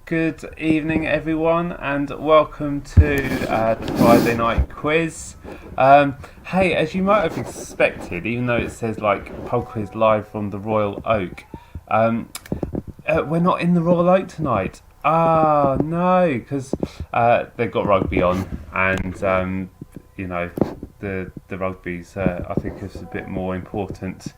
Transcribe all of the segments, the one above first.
Good evening, everyone, and welcome to the Friday night quiz. Hey, as you might have expected, even though it says like pub quiz live from the Royal Oak, we're not in the Royal Oak tonight. Ah, no, because they've got rugby on, and the rugby's I think is a bit more important.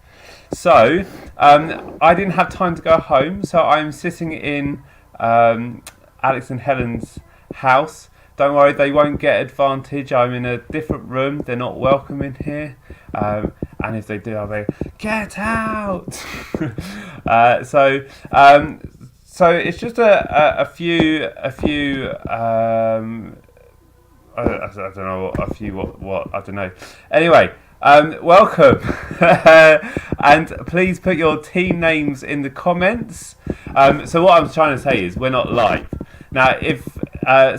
So I didn't have time to go home, so I'm sitting in Alex and Helen's house. Don't worry, they won't get advantage. I'm in a different room. They're not welcome in here. And if they do, I'll be get out. So it's just a few. I don't know what I don't know. Anyway, welcome, and please put your team names in the comments. So what I'm trying to say is we're not live now. If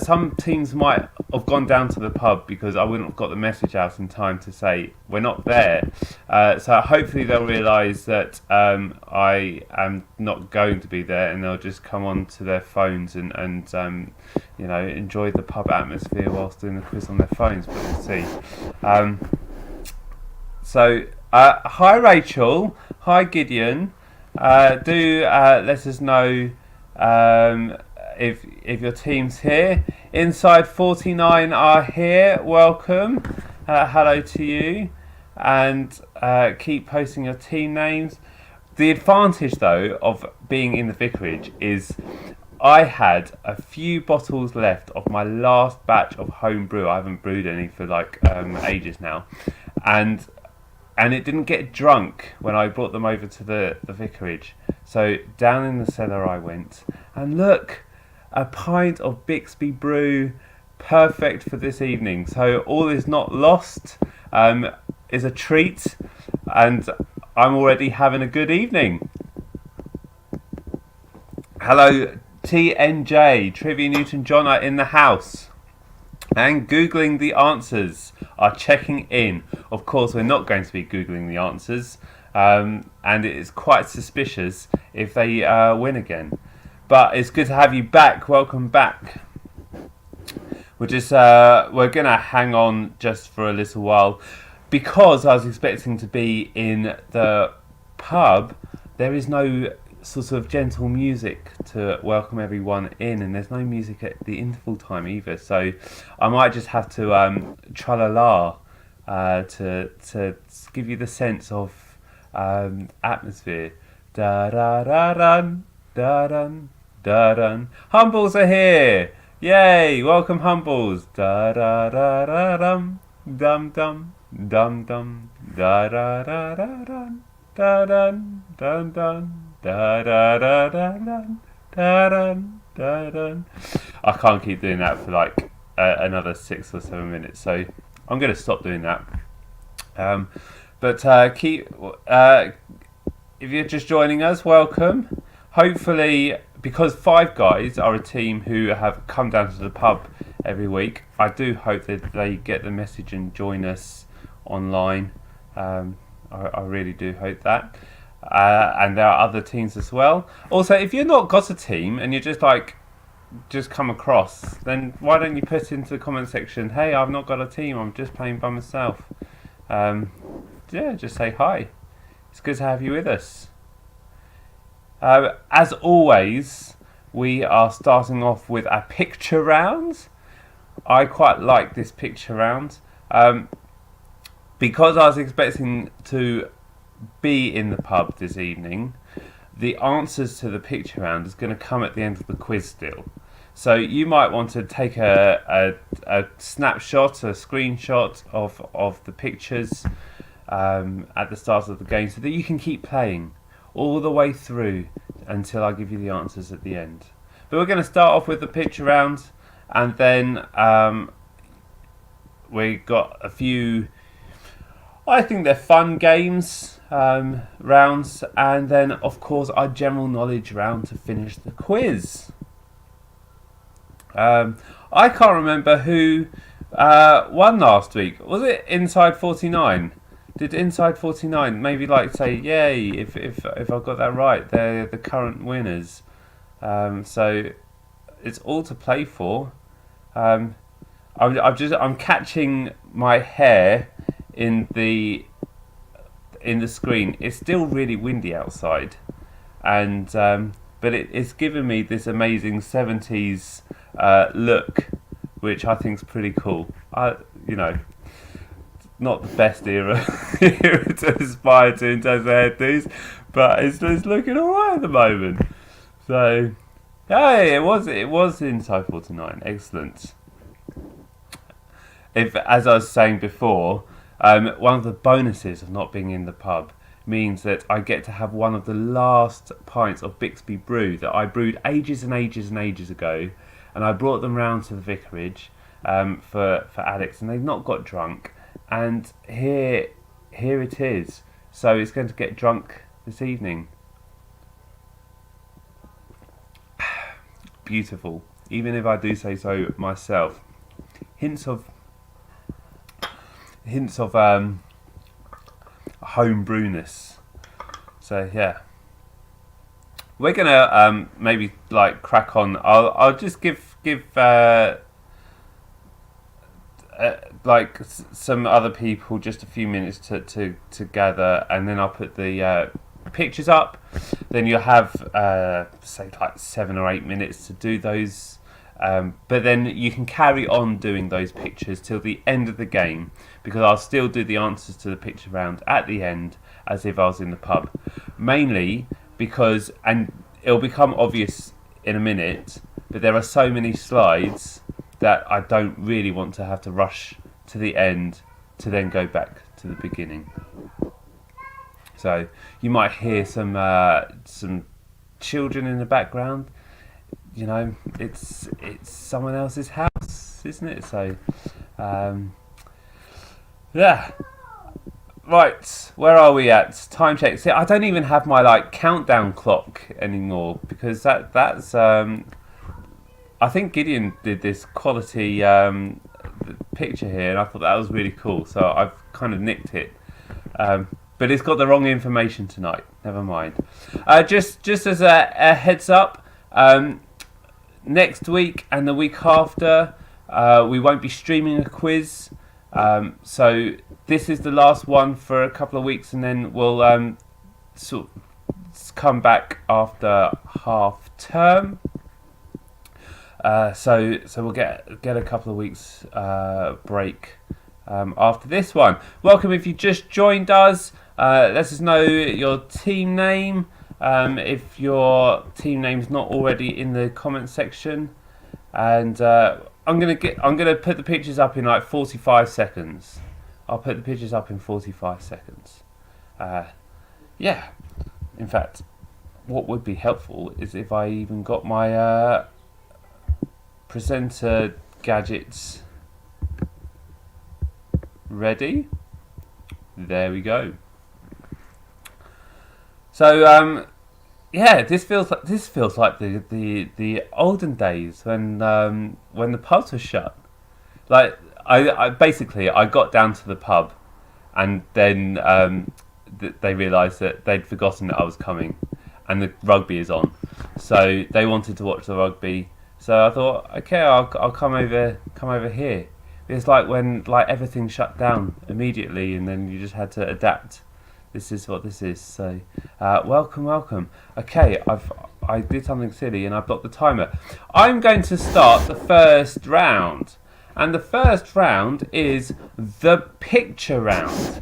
some teams might have gone down to the pub because I wouldn't have got the message out in time to say we're not there. So hopefully they'll realise that I am not going to be there, and they'll just come on to their phones and enjoy the pub atmosphere whilst doing the quiz on their phones. But we'll see. Hi Rachel, hi Gideon. Do let us know if your team's here. Inside 49 are here. Welcome. Hello to you, and keep posting your team names. The advantage, though, of being in the vicarage is I had a few bottles left of my last batch of home brew. I haven't brewed any for ages now, and it didn't get drunk when I brought them over to the vicarage. So down in the cellar I went, and look, a pint of Bixby brew, perfect for this evening. So all is not lost, is a treat, and I'm already having a good evening. Hello TNJ, Trivia Newton John are in the house. And Googling the answers are checking in. Of course, we're not going to be Googling the answers, and it is quite suspicious if they win again. But it's good to have you back. Welcome back. We're gonna hang on just for a little while because I was expecting to be in the pub. There is no sort of gentle music to welcome everyone in, and there's no music at the interval time either, so I might just have to tra-la-la to give you the sense of atmosphere. Da-da-da-dun, da-dun, da-dun. Humbles are here! Yay! Welcome, Humbles! Da-da-da-da-dum, dum-dum, dum-dum, da-da-da-da-dun, da-dun, dun-dun. Da da da da da da da da. I can't keep doing that for another 6 or 7 minutes, so I'm going to stop doing that. But keep. If you're just joining us, welcome. Hopefully, because Five Guys are a team who have come down to the pub every week, I do hope that they get the message and join us online. I really do hope that. And there are other teams as well. Also, if you're not got a team and you're just come across, then why don't you put into the comment section, hey, I've not got a team, I'm just playing by myself. Just say hi. It's good to have you with us. As always, we are starting off with a picture round. I quite like this picture round because I was expecting to be in the pub this evening. The answers to the picture round is going to come at the end of the quiz still. So you might want to take a snapshot, a screenshot of the pictures at the start of the game so that you can keep playing all the way through until I give you the answers at the end. But we're going to start off with the picture round, and then we got a few, I think they're fun games, rounds, and then of course our general knowledge round to finish the quiz. I can't remember who won last week. Was it Inside 49? Did Inside 49 maybe say yay if I got that right? They're the current winners. So it's all to play for. I'm catching my hair in the screen. It's still really windy outside, and but it's given me this amazing 70s look, which I think is pretty cool. Not the best era to aspire to in terms of hairdos, but it's looking alright at the moment. So, hey, it was inside 49. Excellent. As I was saying before, one of the bonuses of not being in the pub means that I get to have one of the last pints of Bixby brew that I brewed ages and ages and ages ago, and I brought them round to the vicarage for Alex, and they've not got drunk, and here it is. So it's going to get drunk this evening. Beautiful, even if I do say so myself. Hints of home brewness. So yeah, we're gonna maybe like crack on. I'll just give like some other people just a few minutes to gather, and then I'll put the pictures up. Then you'll have say like 7 or 8 minutes to do those. But then you can carry on doing those pictures till the end of the game, because I'll still do the answers to the picture round at the end as if I was in the pub. Mainly because, and it'll become obvious in a minute, but there are so many slides that I don't really want to have to rush to the end to then go back to the beginning. So you might hear some children in the background. You know, it's someone else's house, isn't it? So, yeah. Right, where are we at? Time check. See, I don't even have my like countdown clock anymore, because that's I think Gideon did this quality picture here, and I thought that was really cool. So I've kind of nicked it, but it's got the wrong information tonight. Never mind. Just as a heads up. Next week and the week after, we won't be streaming a quiz. So this is the last one for a couple of weeks, and then we'll sort of come back after half term. So we'll get a couple of weeks break after this one. Welcome if you just joined us. Let us know your team name. If your team name's not already in the comment section, and I'm gonna put the pictures up in like 45 seconds. I'll put the pictures up in 45 seconds. Yeah. In fact, what would be helpful is if I even got my presenter gadgets ready. There we go. So yeah, this feels like the olden days when the pubs were shut. Like I basically got down to the pub, and then they realised that they'd forgotten that I was coming, and the rugby is on, so they wanted to watch the rugby. So I thought, okay, I'll come over here. It's like when like everything shut down immediately, and then you just had to adapt. This is what this is. So, welcome. Okay, I did something silly and I blocked the timer. I'm going to start the first round, and the first round is the picture round.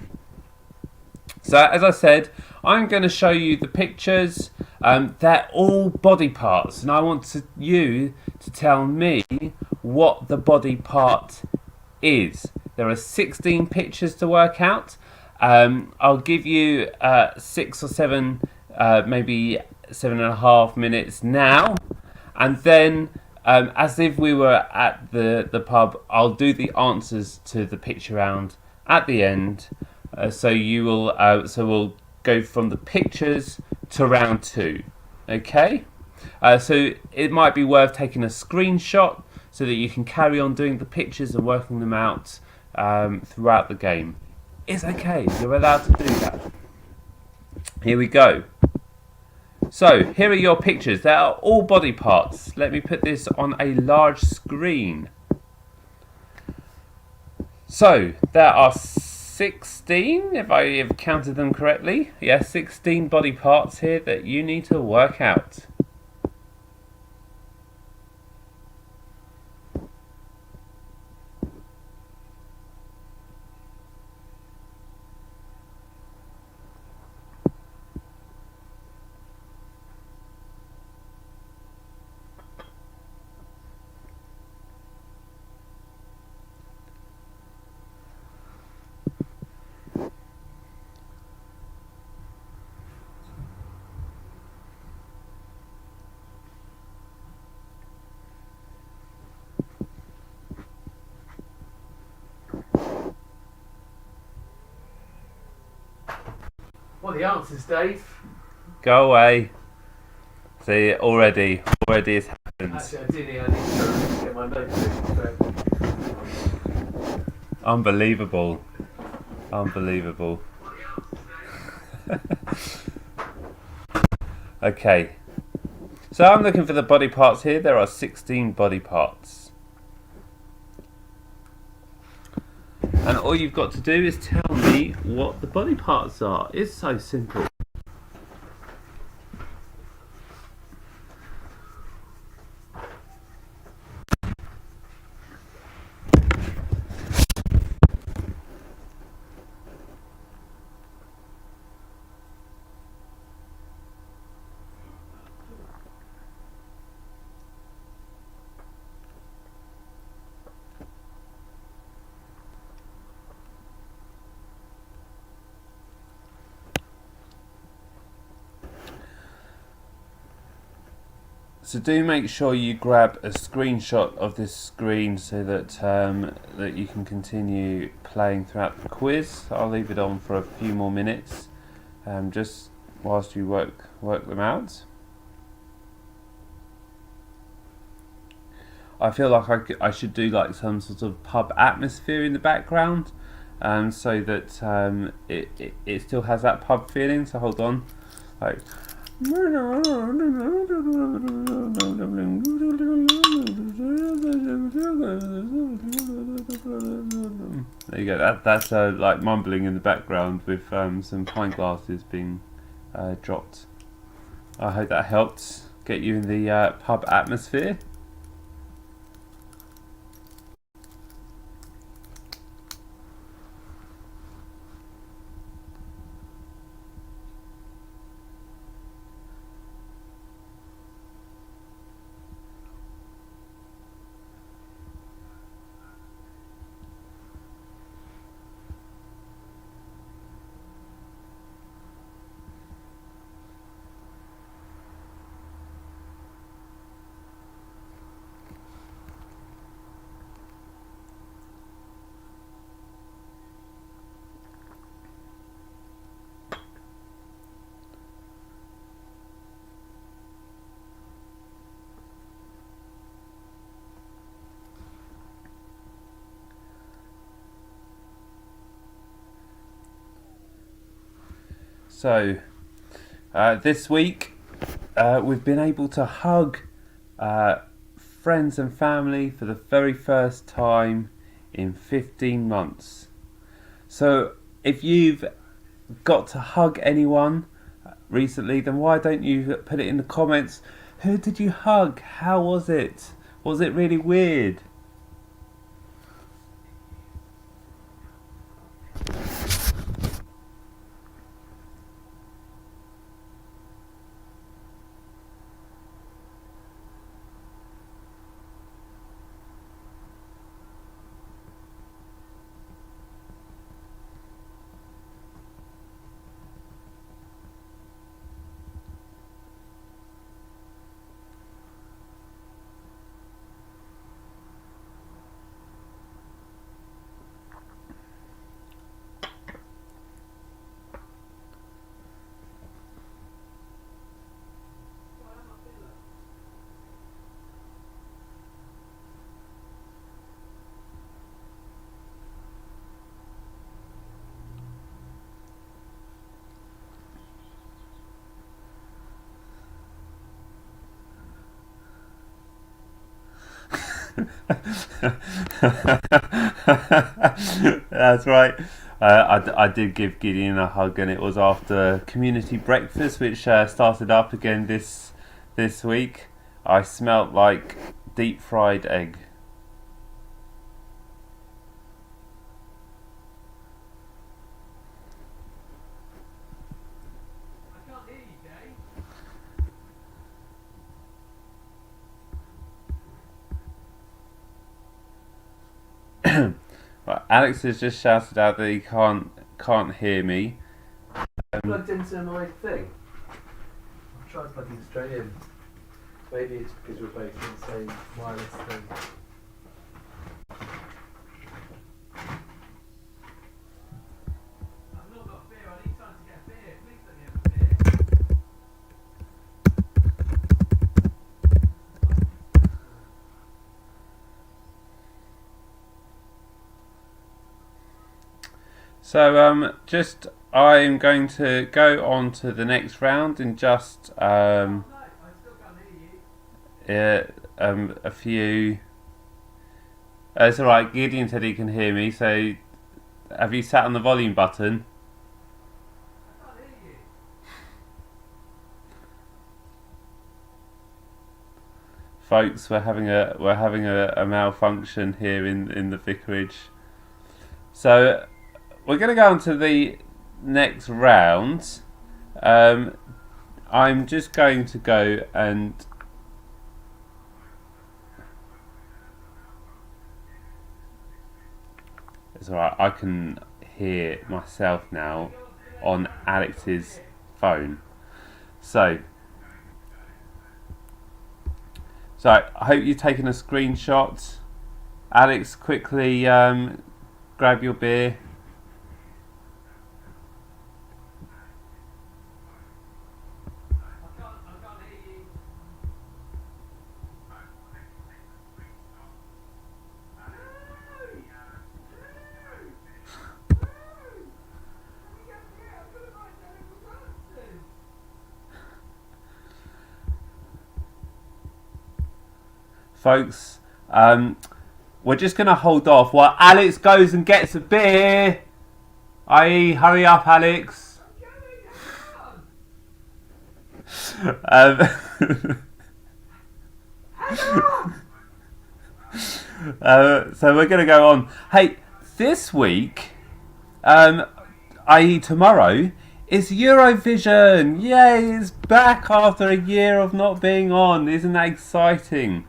So, as I said, I'm going to show you the pictures. They're all body parts, and I want you to tell me what the body part is. There are 16 pictures to work out. I'll give you 6 or 7, maybe 7.5 minutes now, and then as if we were at the pub, I'll do the answers to the picture round at the end. So we'll go from the pictures to round 2. Okay. So it might be worth taking a screenshot so that you can carry on doing the pictures and working them out throughout the game. It's okay, you're allowed to do that. Here we go. So here are your pictures. They are all body parts. Let me put this on a large screen. So there are 16, if I have counted them correctly. Yeah, 16 body parts here that you need to work out. What are the answers, Dave? Go away. See, already it's happened. Actually, I need to get my notes in. So. Unbelievable. Okay. So I'm looking for the body parts here. There are 16 body parts. And all you've got to do is tell me what the body parts are. It's so simple. So do make sure you grab a screenshot of this screen so that that you can continue playing throughout the quiz. I'll leave it on for a few more minutes, just whilst you work them out. I feel like I should do like some sort of pub atmosphere in the background, so that it still has that pub feeling. So hold on, like. There you go. That's like mumbling in the background with some pint glasses being dropped. I hope that helped get you in the pub atmosphere. So this week we've been able to hug friends and family for the very first time in 15 months. So if you've got to hug anyone recently, then why don't you put it in the comments? Who did you hug? How was it? Was it really weird? That's right. I did give Gideon a hug, and it was after community breakfast, which started up again this week. I smelt like deep fried egg. I can't hear you, Dave. Right, Alex has just shouted out that he can't hear me. Plugged into my thing. I've tried plugging straight in. Maybe it's because we're both in the same wireless thing. I've not got a beer. I need time to get a beer. Please let me have a beer. So just I'm going to go on to the next round in just No, I still can't hear you. a few. It's alright. Gideon said he can hear me. So have you sat on the volume button? I can't hear you. Folks, we're having a malfunction here in the vicarage. So we're going to go on to the next round. I'm just going to go and it's alright. I can hear myself now on Alex's phone. So I hope you've taken a screenshot. Alex, quickly grab your beer. I can't hear you. Folks, we're just going to hold off while Alex goes and gets a beer. I.e., hurry up, Alex. So we're going to go on. Hey, this week, i.e. tomorrow, is Eurovision. Yay, it's back after a year of not being on. Isn't that exciting?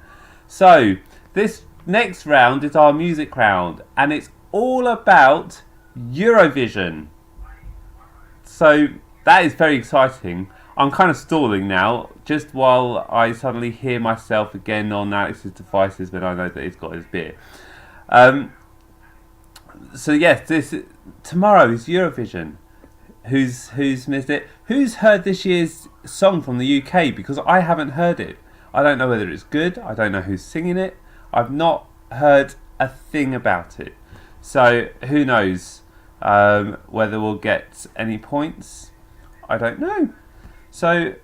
So, this next round is our music round, and it's all about Eurovision. So, that is very exciting. I'm kind of stalling now, just while I suddenly hear myself again on Alex's devices when I know that he's got his beer. So yes, tomorrow is Eurovision. Who's missed it? Who's heard this year's song from the UK? Because I haven't heard it. I don't know whether it's good. I don't know who's singing it. I've not heard a thing about it. So who knows whether we'll get any points? I don't know. So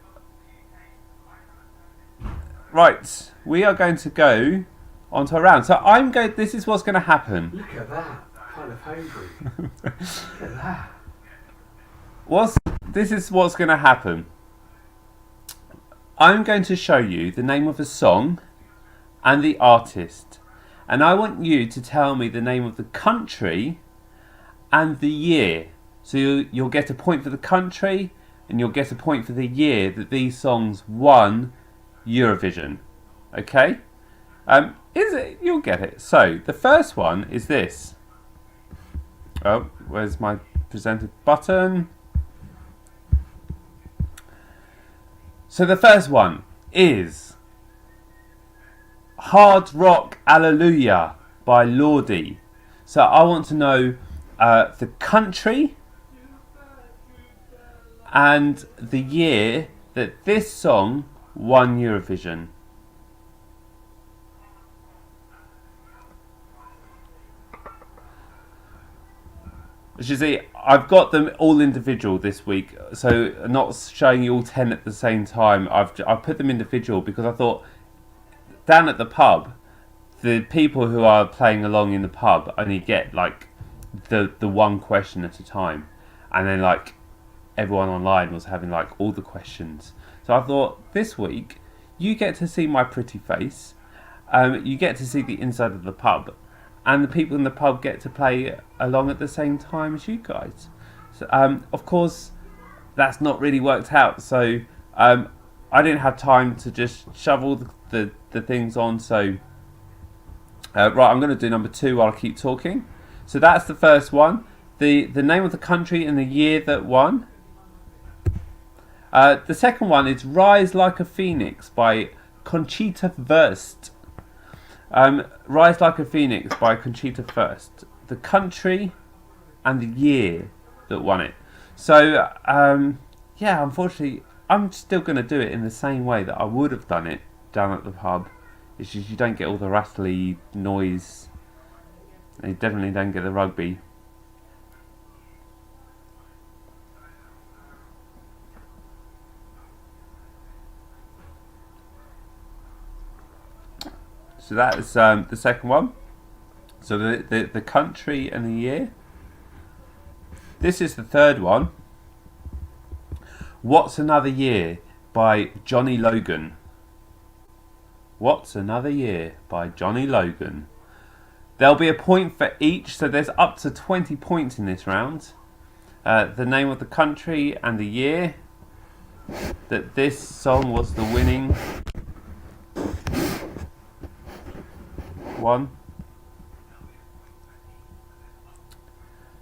right, we are going to go onto a round. So I'm going. This is what's going to happen. Look at that. Kind of hungry. Look at that. This is what's going to happen. I'm going to show you the name of a song and the artist, and I want you to tell me the name of the country and the year. So you'll get a point for the country, and you'll get a point for the year that these songs won Eurovision. Okay? You'll get it. So the first one is this. Oh, where's my presented button? So the first one is Hard Rock Alleluia by Lordi. So I want to know the country and the year that this song won Eurovision. As you see, I've got them all individual this week, so I'm not showing you all 10 at the same time. I've put them individual because I thought down at the pub the people who are playing along in the pub only get like the one question at a time, and then like everyone online was having like all the questions. So I thought this week you get to see my pretty face, you get to see the inside of the pub, and the people in the pub get to play along at the same time as you guys. So, of course, that's not really worked out. So I didn't have time to just shovel the things on. So right, I'm going to do number 2 while I keep talking. So that's the first one. The name of the country and the year that won. The second one is Rise Like a Phoenix by Conchita Wurst. Rise Like a Phoenix by Conchita Wurst. The country and the year that won it. So, yeah, unfortunately, I'm still going to do it in the same way that I would have done it down at the pub. It's just you don't get all the rattly noise. And you definitely don't get the rugby. So that is the second one. So the country and the year. This is the third one. What's Another Year by Johnny Logan. What's Another Year by Johnny Logan. There'll be a point for each, so there's up to 20 points in this round. The name of the country and the year that this song was the winning one.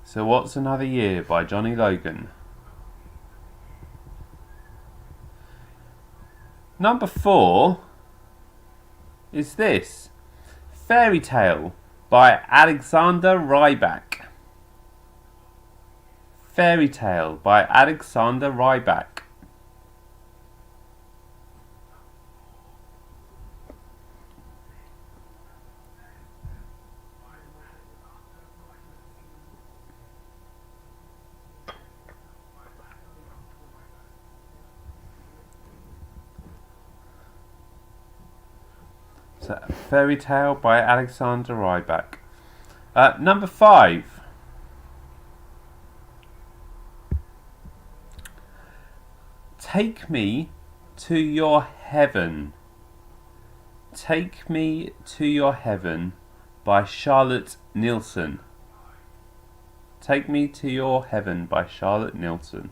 So What's Another Year by Johnny Logan. Number 4 is this. Fairy Tale by Alexander Rybak. Fairy Tale by Alexander Rybak. So, Fairy Tale by Alexander Rybak. Number 5. Take Me to Your Heaven. Take Me to Your Heaven by Charlotte Nilsson. Take Me to Your Heaven by Charlotte Nilsson.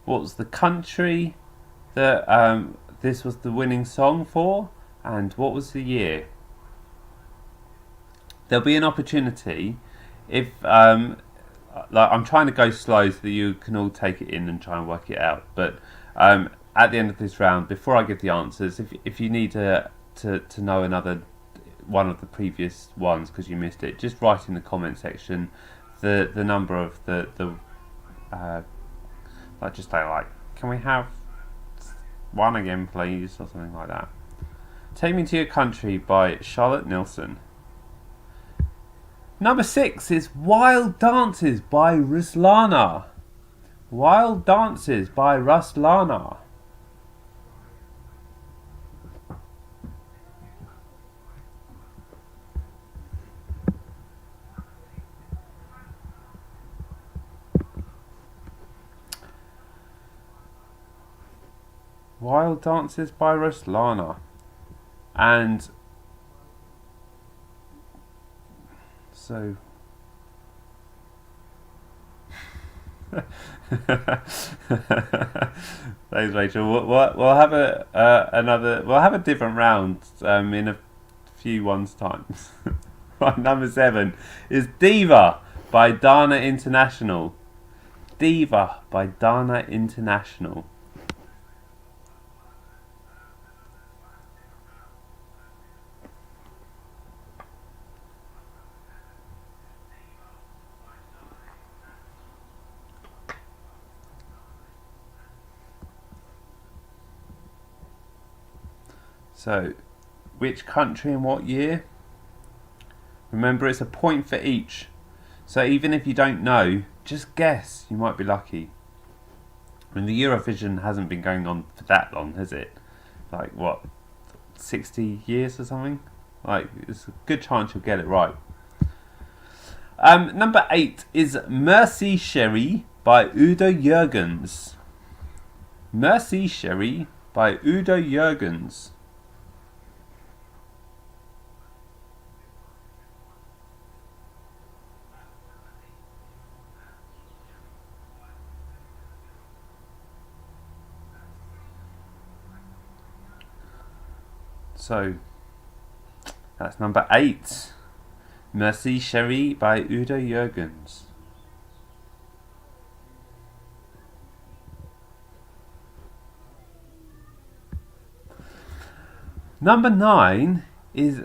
What was the country that this was the winning song for, and what was the year? There'll be an opportunity if like I'm trying to go slow so that you can all take it in and try and work it out, but at the end of this round, before I give the answers, if you need to know another one of the previous ones because you missed it, just write in the comment section the number of the like just say like, can we have one again please, or something like that. Take Me to Your Country by Charlotte Nilsson. Number 6 is Wild Dances by Ruslana. Wild Dances by Ruslana. Wild Dances by Ruslana. And so thanks, Rachel. We'll have we'll have a different round in a few ones times. Right, number 7 is Diva by Dana International. Diva by Dana International. So, which country and what year? Remember, it's a point for each. So even if you don't know, just guess. You might be lucky. I mean, the Eurovision hasn't been going on for that long, has it? Like, what, 60 years or something. Like, it's a good chance you'll get it right. Number 8 is Mercy Sherry by Udo Jürgens. Mercy Sherry by Udo Jürgens. So, that's number 8. Mercy Sherry by Udo Jürgens. Number 9 is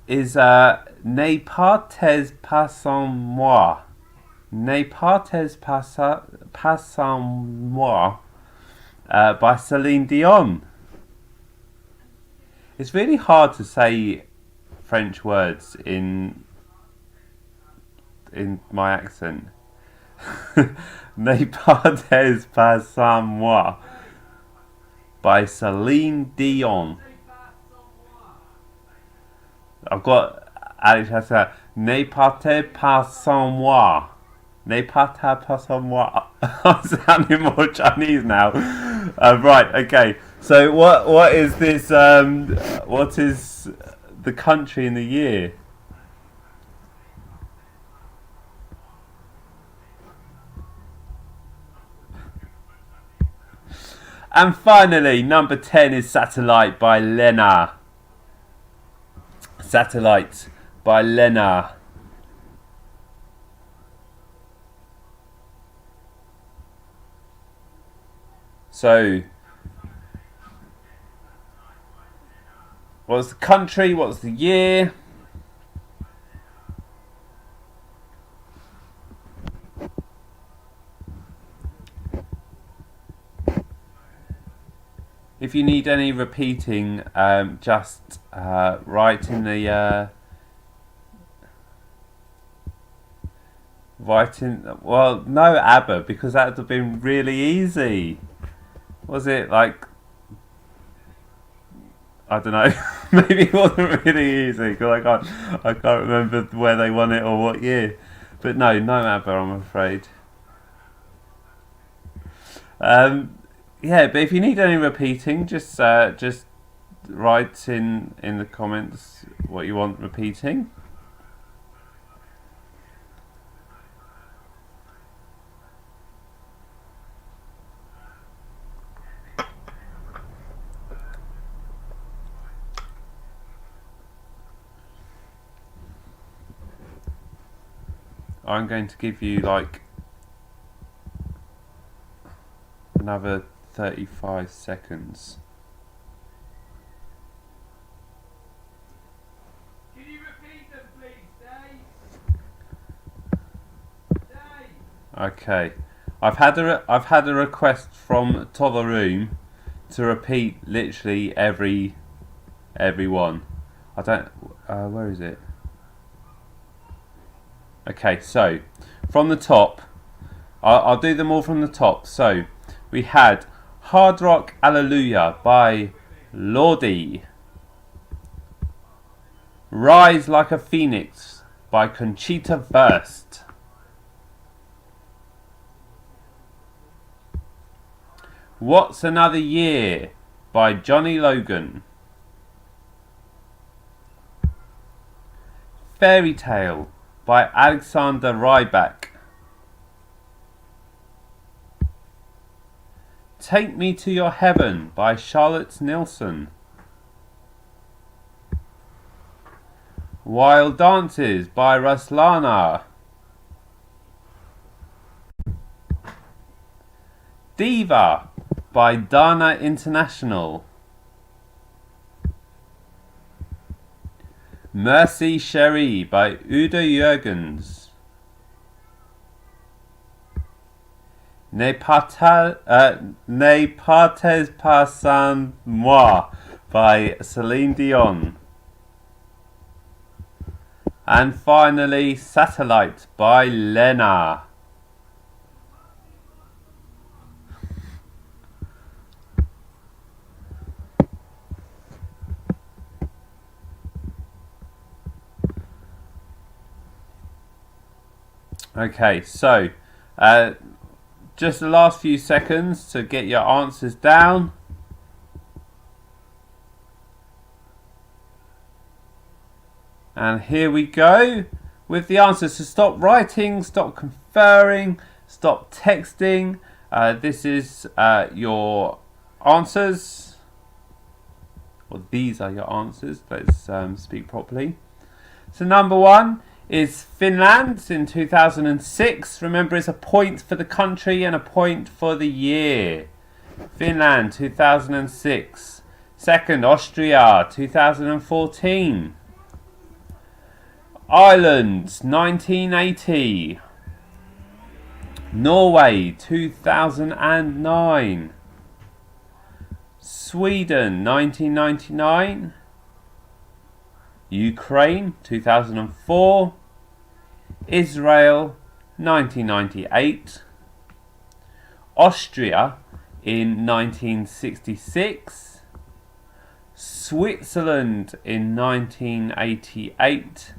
Ne partez pas sans moi. Ne partez pas sans moi by Celine Dion. It's really hard to say French words in my accent. Ne partez pas sans moi by Celine Dion. I've got Alex has to Ne partez pas sans moi. Ne partez pas sans moi. I'm sounding more Chinese now. Right, okay. So what is this? What is the country in the year? And finally, number 10 is Satellite by Lena. Satellite by Lena. So, what's the country? What's the year? If you need any repeating, just write in the well, no ABBA, because that would have been really easy. Was it like, I don't know, maybe it wasn't really easy because I can't remember where they won it or what year. But no ABBA, I'm afraid. Yeah, but if you need any repeating, just write in the comments what you want repeating. I'm going to give you like another 35 seconds. Can you repeat them, please, Dave? Okay, I've had a request from Totheroom to repeat literally every one. I don't. Where is it? Okay, so from the top, I'll do them all from the top. So we had Hard Rock Hallelujah by Lordi. Rise Like a Phoenix by Conchita Wurst. What's Another Year by Johnny Logan. Fairy Tale by Alexander Rybak. Take Me to Your Heaven by Charlotte Nilsson. Wild Dances by Ruslana. Diva by Dana International. Mercy Sherry by Udo Jürgens. Ne partez pas sans moi by Celine Dion. And finally, Satellite by Lena. Okay, so just the last few seconds to get your answers down. And here we go with the answers. So stop writing, stop conferring, stop texting. This is your answers. Well, these are your answers. Let's speak properly. So number 1 is Finland in 2006. Remember, it's a point for the country and a point for the year. Finland 2006. Second, Austria 2014. Ireland 1980. Norway 2009. Sweden 1999. Ukraine 2004. Israel 1998. Austria in 1966. Switzerland in 1988.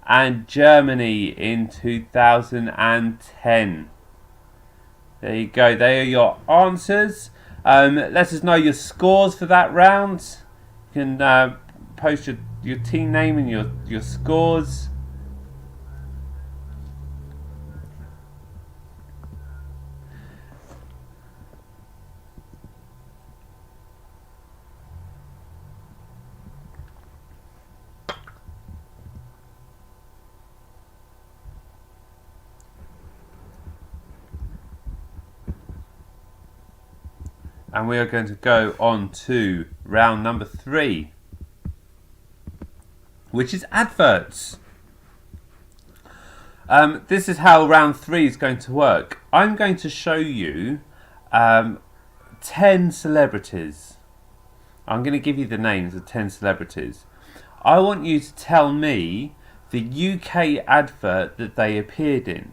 And Germany in 2010. There you go. They are your answers. Let us know your scores for that round. You can post your team name and your scores. And we are going to go on to round number 3, which is adverts. This is how round 3 is going to work. I'm going to show you 10 celebrities. I'm going to give you the names of 10 celebrities. I want you to tell me the UK advert that they appeared in.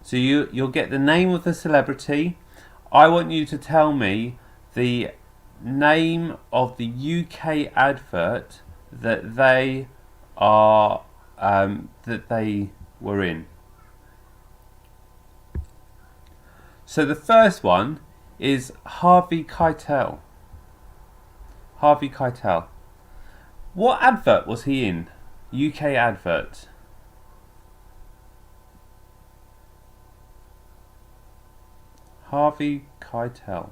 So you'll get the name of the celebrity. I want you to tell me the name of the UK advert that they are that they were in. So the first one is Harvey Keitel. Harvey Keitel. What advert was he in? UK advert. Harvey Keitel.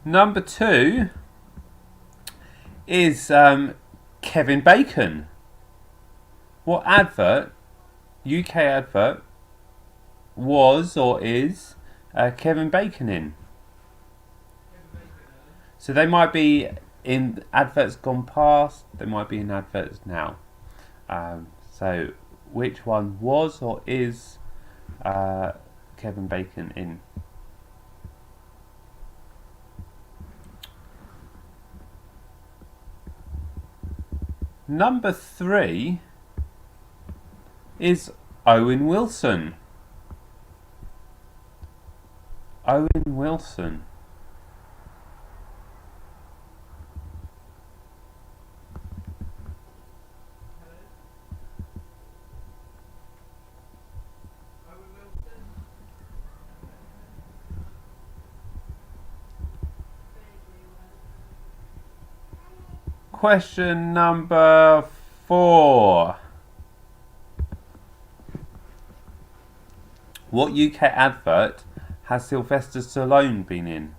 Number 2 is Kevin Bacon. What advert, UK advert, was or is Kevin Bacon in? So they might be in adverts gone past, they might be in adverts now. So which one was or is Kevin Bacon in? Number 3 is Owen Wilson. Owen Wilson. Question number 4. What UK advert has Sylvester Stallone been in?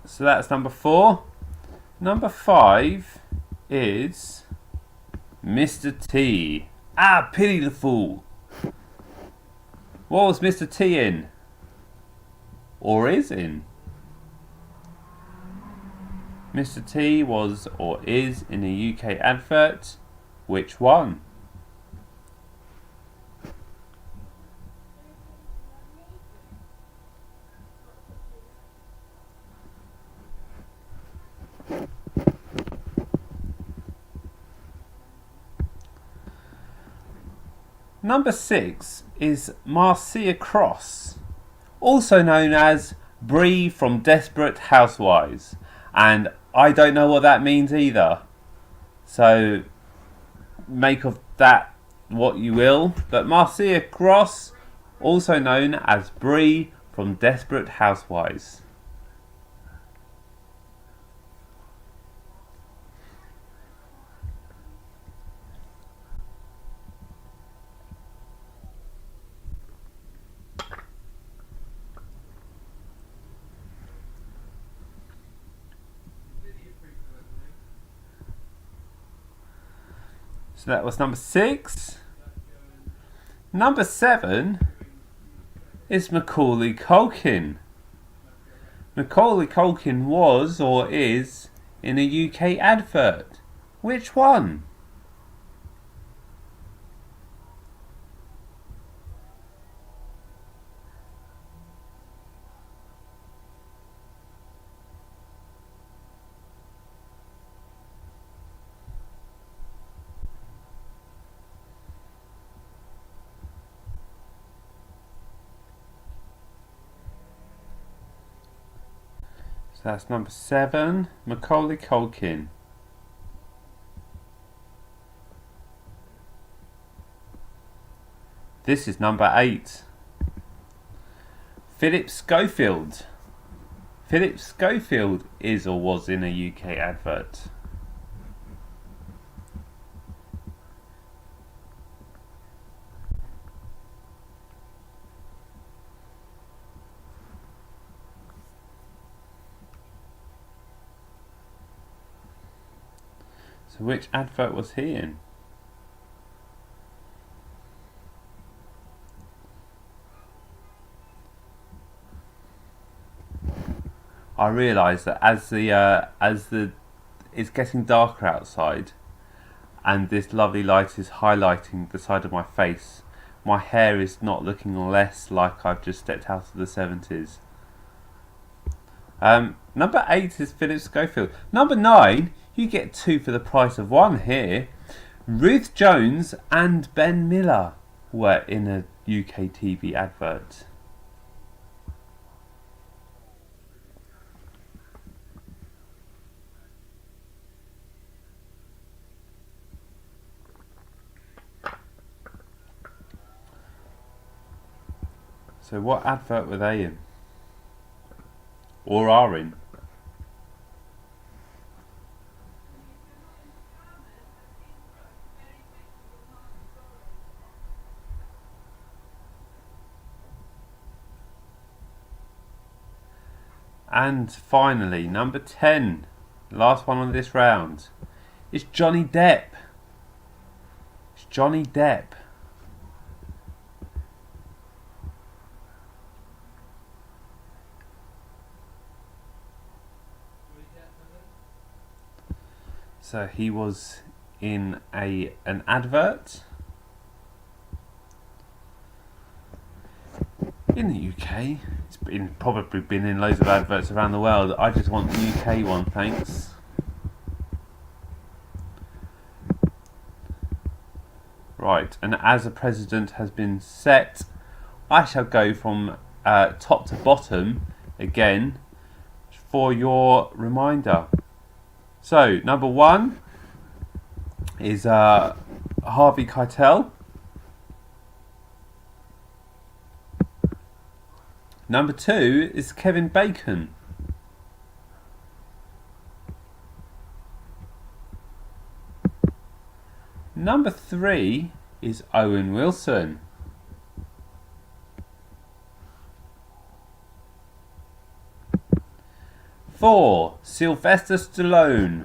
So that's number 4. Number 5 is Mr. T. Ah, pity the fool. What was Mr. T in? Or is in? Mr. T was or is in a UK advert. Which one? Number 6 is Marcia Cross, also known as Bree from Desperate Housewives, and I don't know what that means either, so make of that what you will. But Marcia Cross, also known as Bree from Desperate Housewives. So that was number 6. Number 7 is Macaulay Culkin. Macaulay Culkin was or is in a UK advert. Which one? So that's number 7, Macaulay Culkin. This is number 8. Philip Schofield. Philip Schofield is or was in a UK advert. So which advert was he in? I realise that as it's getting darker outside, and this lovely light is highlighting the side of my face, my hair is not looking less like I've just stepped out of the 70s. Number 8 is Philip Schofield. Number 9, you get 2 for the price of 1 here. Ruth Jones and Ben Miller were in a UK TV advert. So what advert were they in? Or are in? And finally, number 10, last one on this round, is Johnny Depp. It's Johnny Depp. So he was in an advert in the UK. He's probably been in loads of adverts around the world. I just want the UK one, thanks. Right, and as the president has been set, I shall go from top to bottom again for your reminder. So, number 1 is Harvey Keitel. Number 2 is Kevin Bacon. Number 3 is Owen Wilson. Four, Sylvester Stallone.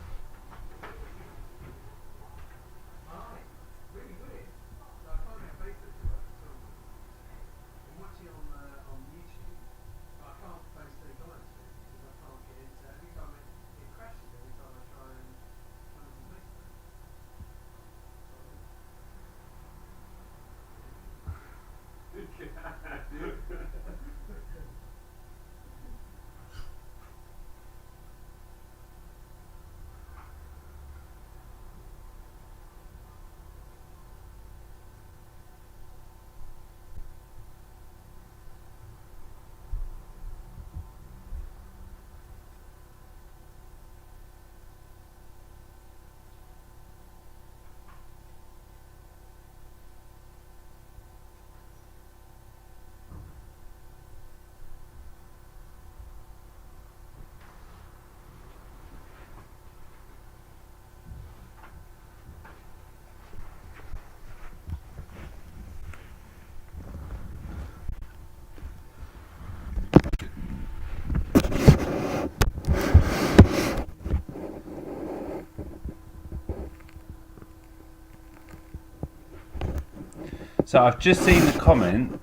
So I've just seen the comment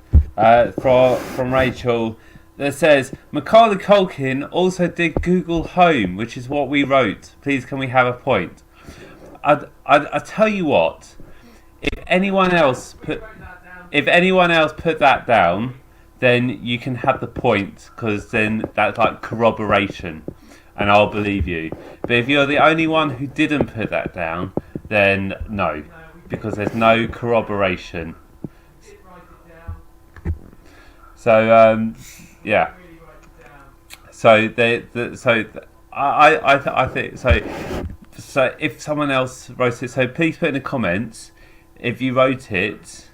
from Rachel that says Macaulay Culkin also did Google Home, which is what we wrote. Please, can we have a point? I tell you what, if anyone else put that down, then you can have the point, because then that's like corroboration, and I'll believe you. But if you're the only one who didn't put that down, then no, because there's no corroboration. So yeah. So I think so. So if someone else wrote it, so please put in the comments if you wrote it,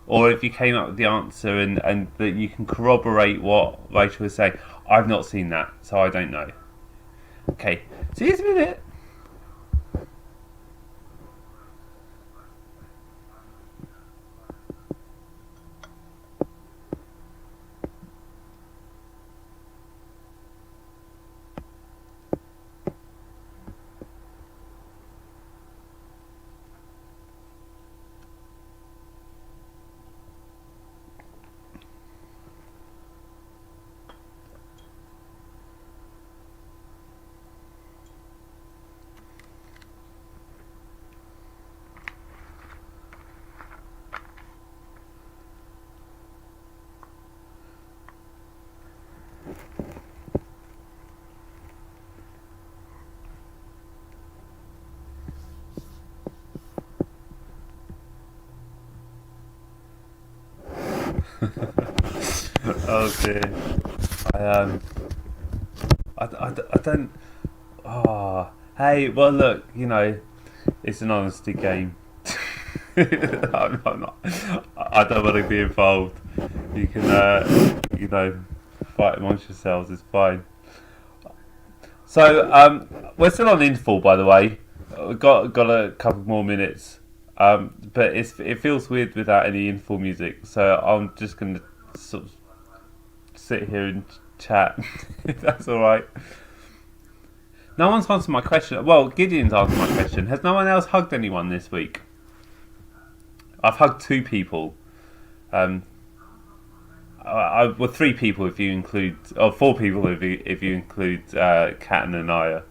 or if you came up with the answer, and that you can corroborate what Rachel was saying. I've not seen that, so I don't know. Okay, see you in a minute. Oh dear. I don't. Oh, hey. Well, look. It's an honesty game. I'm not. I don't want to be involved. You can, fight amongst yourselves. It's fine. So, we're still on interval, by the way. We've got a couple more minutes. But it feels weird without any interval music. So I'm just gonna sort of sit here and chat, if that's all right. No one's answered my question. Well, Gideon's answered my question. Has no one else hugged anyone this week? I've hugged 2 people. Well, 3 people if you include, or 4 people if you include Kat and Anaya.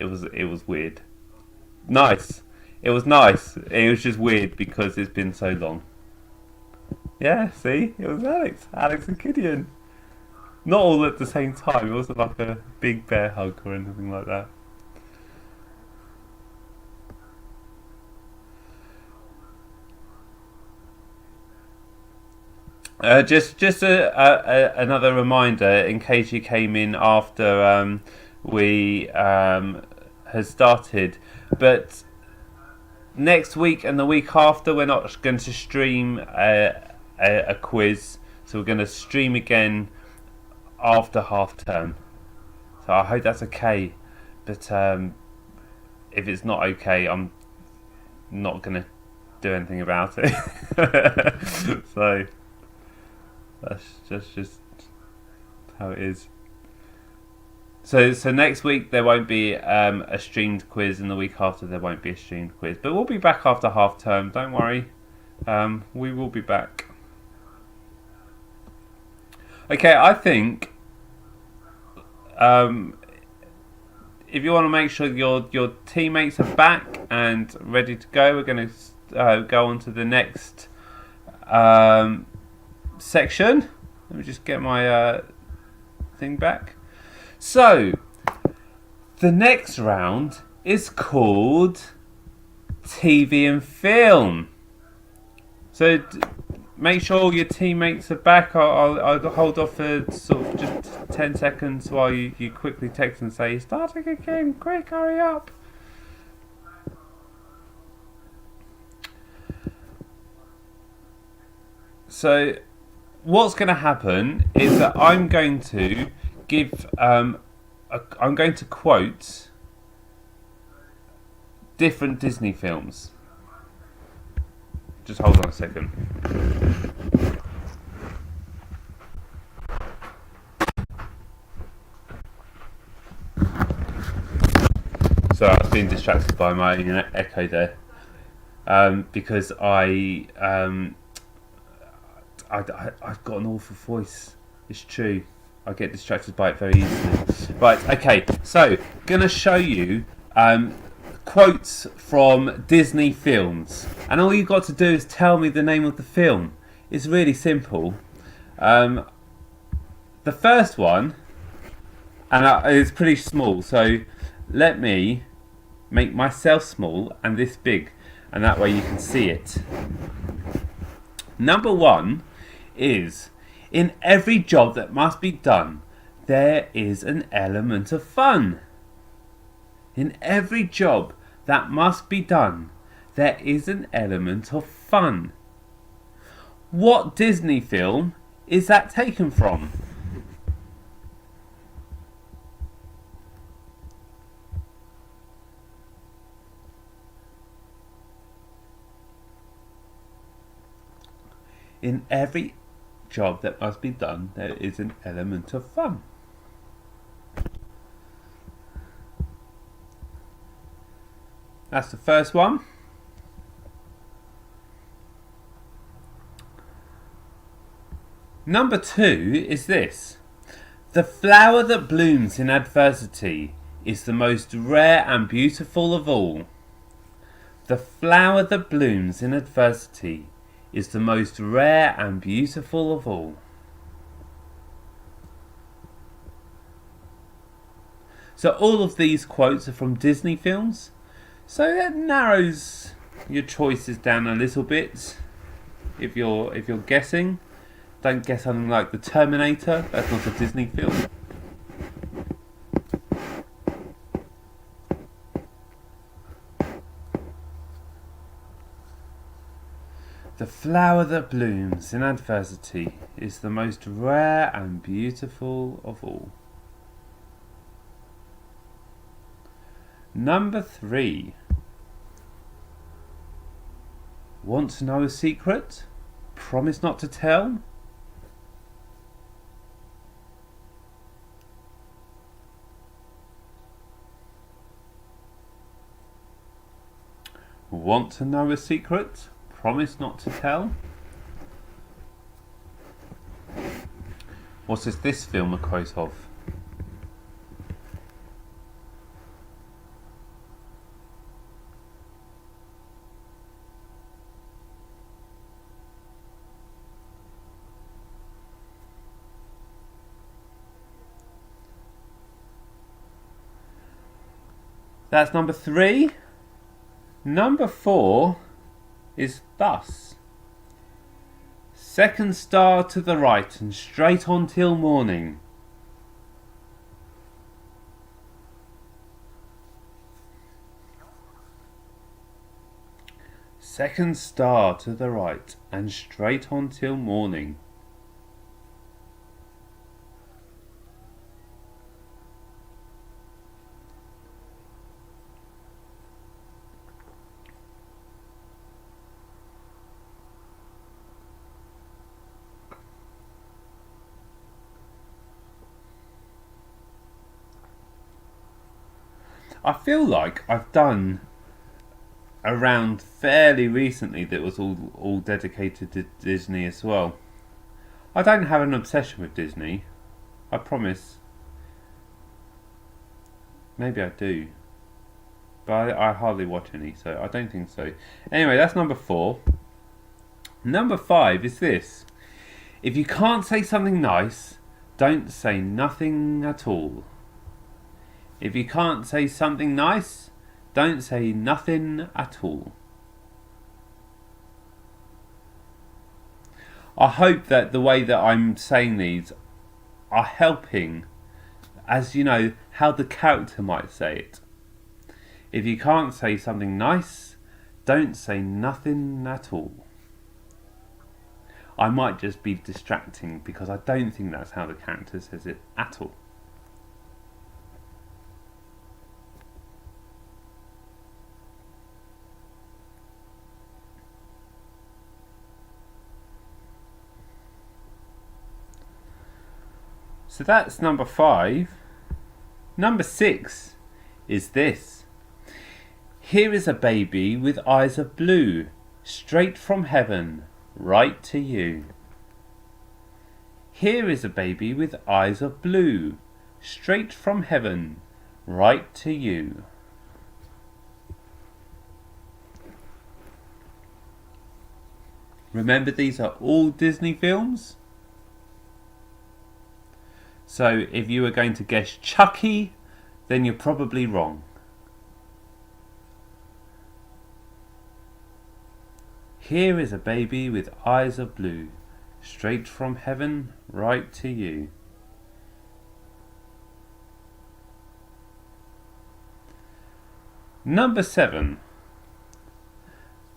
It was weird. Nice. It was nice. It was just weird because it's been so long. Yeah, see? It was Alex and Gideon. Not all at the same time. It wasn't like a big bear hug or anything like that. Just another reminder in case you came in after we has started, but next week and the week after we're not going to stream a quiz, so we're going to stream again after half term. So I hope that's okay, but if it's not okay, I'm not going to do anything about it. So that's just how it is. So next week there won't be a streamed quiz, and the week after there won't be a streamed quiz. But we'll be back after half term. Don't worry, we will be back. Okay, I think if you want to make sure your teammates are back and ready to go, we're going to go on to the next section. Let me just get my thing back. So, the next round is called TV and Film. So, make sure all your teammates are back. I'll hold off for sort of just 10 seconds while you quickly text and say, starting again, quick, hurry up. So, what's going to happen is that I'm going to give I'm going to quote different Disney films. Just hold on a second. So I was being distracted by my echo there. because I've got an awful voice. It's true. I get distracted by it very easily. Right, okay, so gonna show you quotes from Disney films, and all you've got to do is tell me the name of the film. It's really simple. The first one, and it's pretty small, so let me make myself small and this big, and that way you can see it. Number one is, in every job that must be done, there is an element of fun. In every job that must be done, there is an element of fun. What Disney film is that taken from? In every job that must be done, there is an element of fun. That's the first one. Number two is this. The flower that blooms in adversity is the most rare and beautiful of all. The flower that blooms in adversity is the most rare and beautiful of all. So all of these quotes are from Disney films, so that narrows your choices down a little bit. If you're guessing, don't guess something like The Terminator. That's not a Disney film. The flower that blooms in adversity is the most rare and beautiful of all. Number three. Want to know a secret? Promise not to tell? Want to know a secret? Promise not to tell? What is this film a quote of? That's number three. Number four is thus. Second star to the right and straight on till morning. Second star to the right and straight on till morning. I feel like I've done a round fairly recently that was all dedicated to Disney as well. I don't have an obsession with Disney, I promise. Maybe I do, but I hardly watch any, so I don't think so. Anyway, that's number four. Number five is this. If you can't say something nice, don't say nothing at all. If you can't say something nice, don't say nothing at all. I hope that the way that I'm saying these are helping, as you know, how the character might say it. If you can't say something nice, don't say nothing at all. I might just be distracting because I don't think that's how the character says it at all. So that's number five. Number six is this. Here is a baby with eyes of blue, straight from heaven, right to you. Here is a baby with eyes of blue, straight from heaven, right to you. Remember, these are all Disney films. So if you were going to guess Chucky, then you're probably wrong. Here is a baby with eyes of blue, straight from heaven, right to you. Number 7.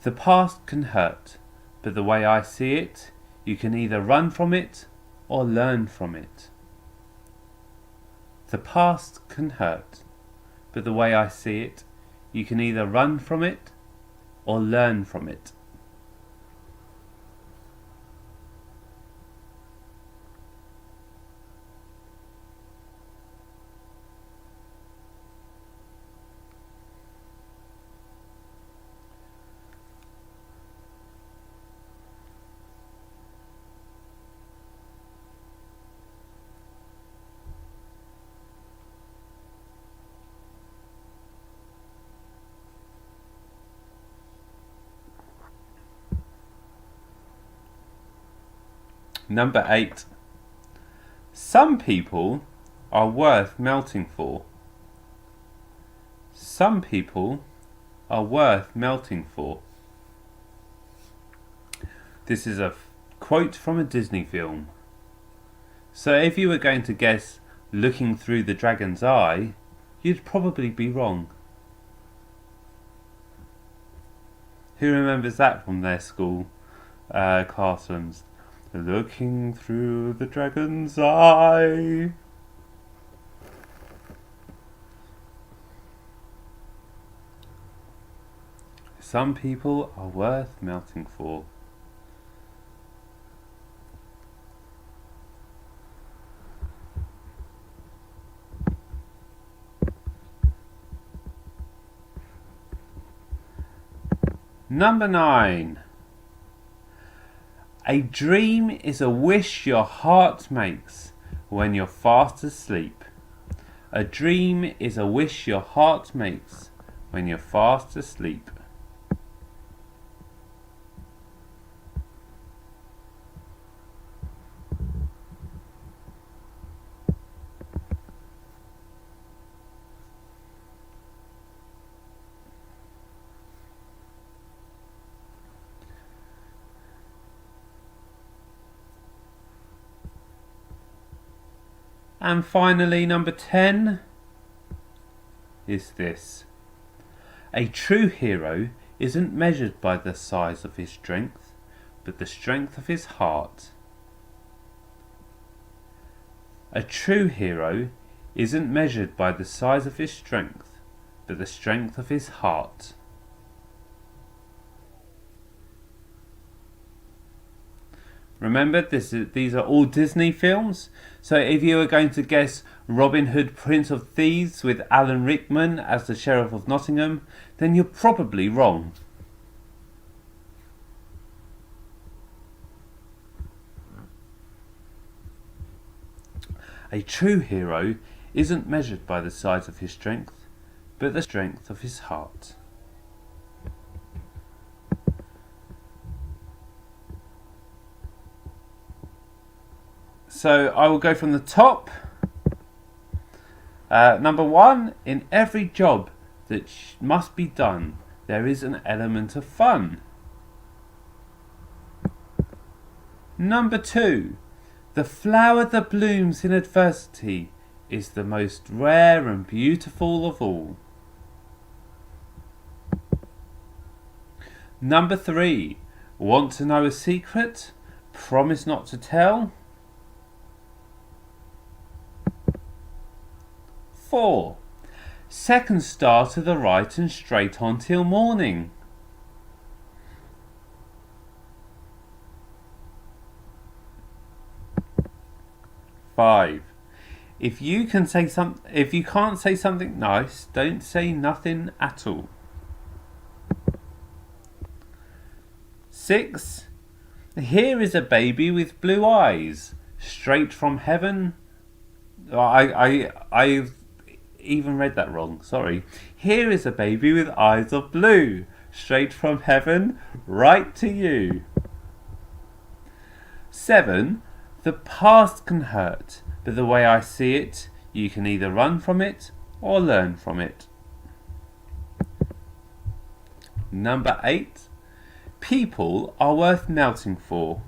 The past can hurt, but the way I see it, you can either run from it or learn from it. The past can hurt, but the way I see it, you can either run from it or learn from it. Number 8. Some people are worth melting for. Some people are worth melting for. This is a quote from a Disney film. So if you were going to guess looking through the dragon's eye, you'd probably be wrong. Who remembers that from their school classrooms? Looking through the dragon's eye. Some people are worth melting for. Number 9. A dream is a wish your heart makes when you're fast asleep. A dream is a wish your heart makes when you're fast asleep. And finally, number 10 is this. A true hero isn't measured by the size of his strength, but the strength of his heart. A true hero isn't measured by the size of his strength, but the strength of his heart. Remember, these are all Disney films. So if you were going to guess Robin Hood, Prince of Thieves with Alan Rickman as the Sheriff of Nottingham, then you're probably wrong. A true hero isn't measured by the size of his strength, but the strength of his heart. So I will go from the top. Number 1, in every job that must be done, there is an element of fun. Number 2, the flower that blooms in adversity is the most rare and beautiful of all. Number 3, want to know a secret? Promise not to tell. 4, second star to the right and straight on till morning. 5, if you can't say something nice, don't say nothing at all. 6. Here is a baby with blue eyes, straight from heaven. I've even read that wrong, sorry. Here is a baby with eyes of blue, straight from heaven, right to you. 7. The past can hurt, but the way I see it, you can either run from it or learn from it. Number 8. People are worth melting for.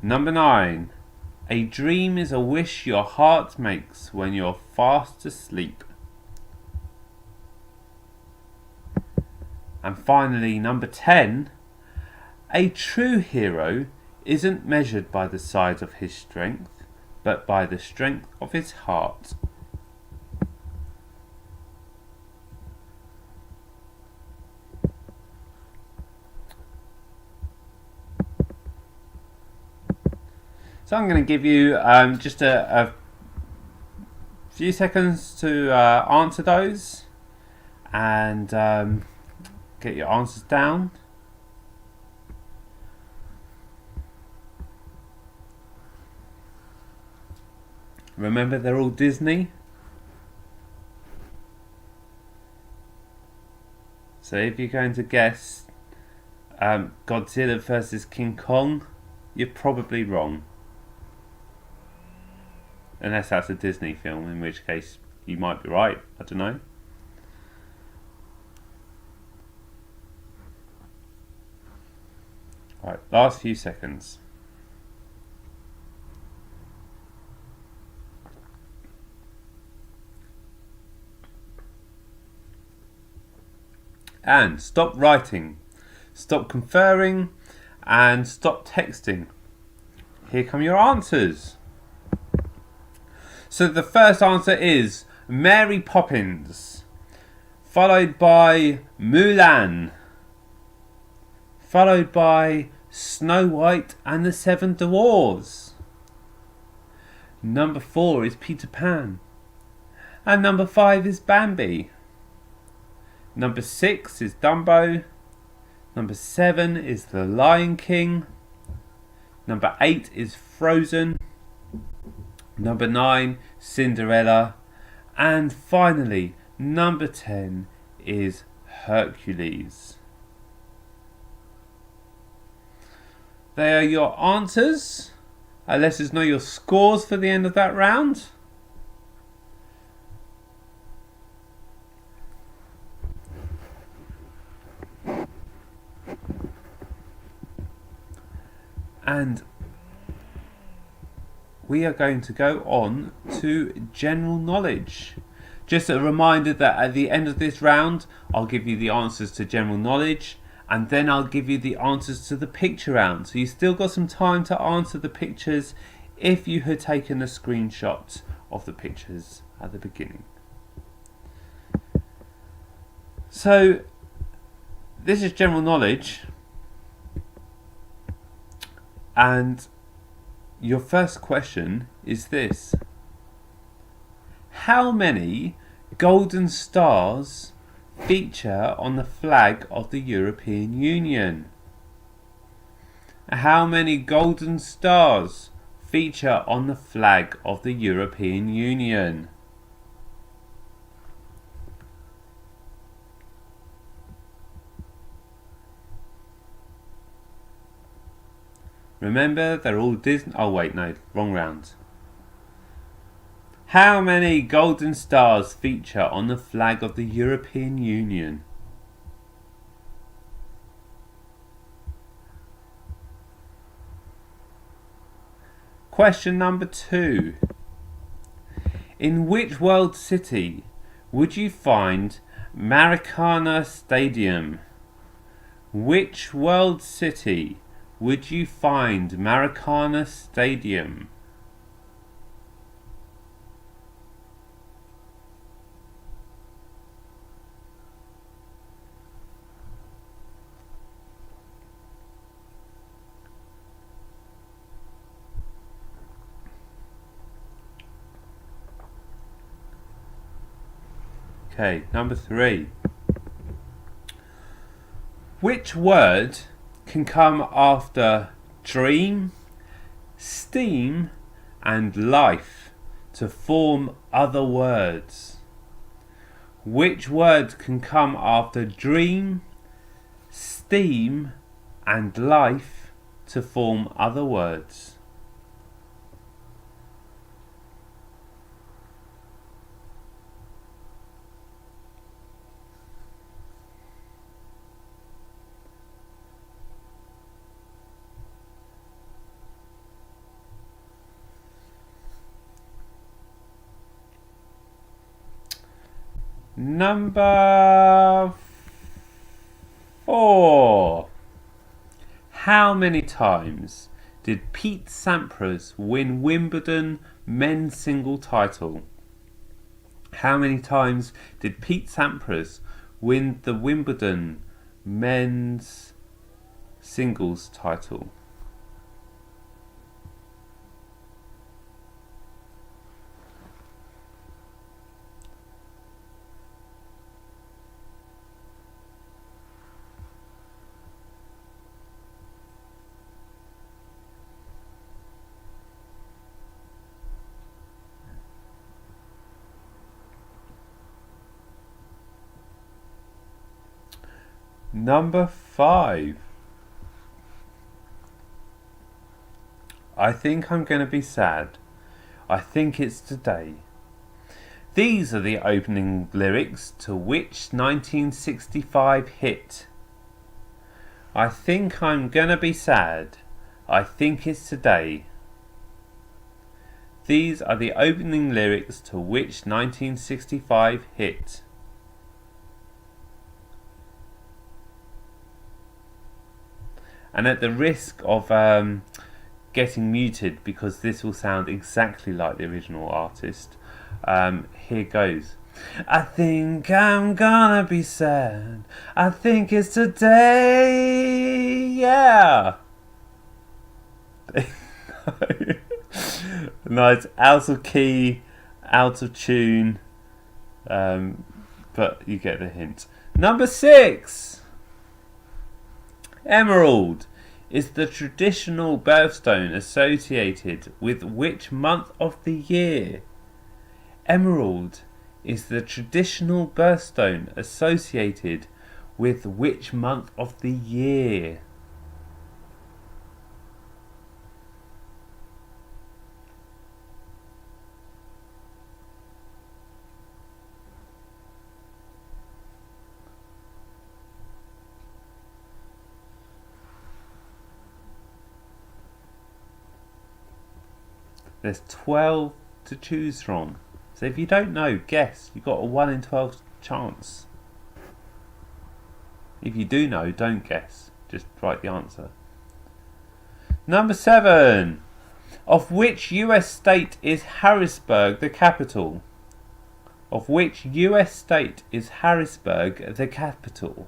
Number 9. A dream is a wish your heart makes when you're fast asleep. And finally, number 10. A true hero isn't measured by the size of his strength, but by the strength of his heart. So I'm going to give you just a few seconds to answer those and get your answers down. Remember, they're all Disney. So if you're going to guess Godzilla versus King Kong, you're probably wrong. Unless that's a Disney film, in which case you might be right. I don't know. Right, last few seconds. And stop writing, stop conferring, and stop texting. Here come your answers. So the first answer is Mary Poppins, followed by Mulan, followed by Snow White and the Seven Dwarfs. Number 4 is Peter Pan. And number 5 is Bambi. Number 6 is Dumbo. Number 7 is The Lion King. Number 8 is Frozen. Number 9, Cinderella. And finally, number 10 is Hercules. They are your answers. Let us know your scores for the end of that round. And we are going to go on to general knowledge. Just a reminder that at the end of this round, I'll give you the answers to general knowledge, and then I'll give you the answers to the picture round. So you still got some time to answer the pictures if you had taken a screenshot of the pictures at the beginning. So this is general knowledge, and your first question is this: how many golden stars feature on the flag of the European Union? How many golden stars feature on the flag of the European Union? Remember, they're all Disney. Oh wait, no, wrong round. How many golden stars feature on the flag of the European Union? Question number 2. In which world city would you find Maracana Stadium? Which world city would you find Maracana Stadium? Okay, number 3. Which word can come after dream, steam, and life to form other words? Which word can come after dream, steam, and life to form other words? Number 4. How many times did Pete Sampras win Wimbledon men's single title? How many times did Pete Sampras win the Wimbledon men's singles title? Number 5. I think I'm going to be sad. I think it's today. These are the opening lyrics to which 1965 hit? I think I'm gonna be sad. I think it's today. These are the opening lyrics to which 1965 hit? And at the risk of getting muted, because this will sound exactly like the original artist, here goes. I think I'm gonna be sad. I think it's today. Yeah. No, it's out of key, out of tune. But you get the hint. Number 6. Emerald is the traditional birthstone associated with which month of the year? Emerald is the traditional birthstone associated with which month of the year? There's 12 to choose from. So if you don't know, guess. You've got a 1 in 12 chance. If you do know, don't guess. Just write the answer. Number 7. Of which US state is Harrisburg the capital? Of which US state is Harrisburg the capital?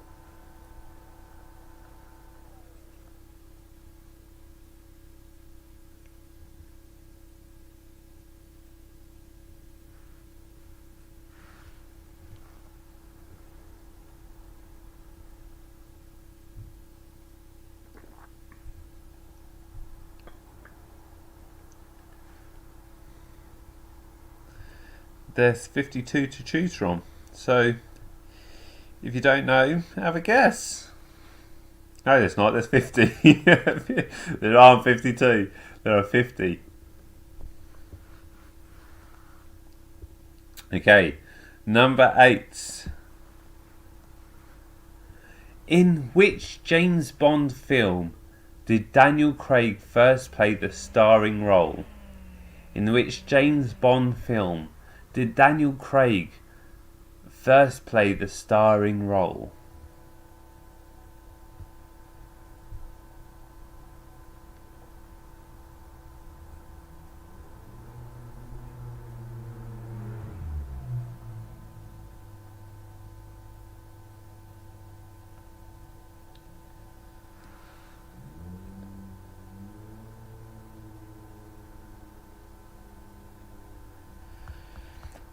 There's 52 to choose from. So, if you don't know, have a guess. No, there's not. There's 50. There aren't 52. There are 50. Okay. Number 8. In which James Bond film did Daniel Craig first play the starring role? In which James Bond film did Daniel Craig first play the starring role?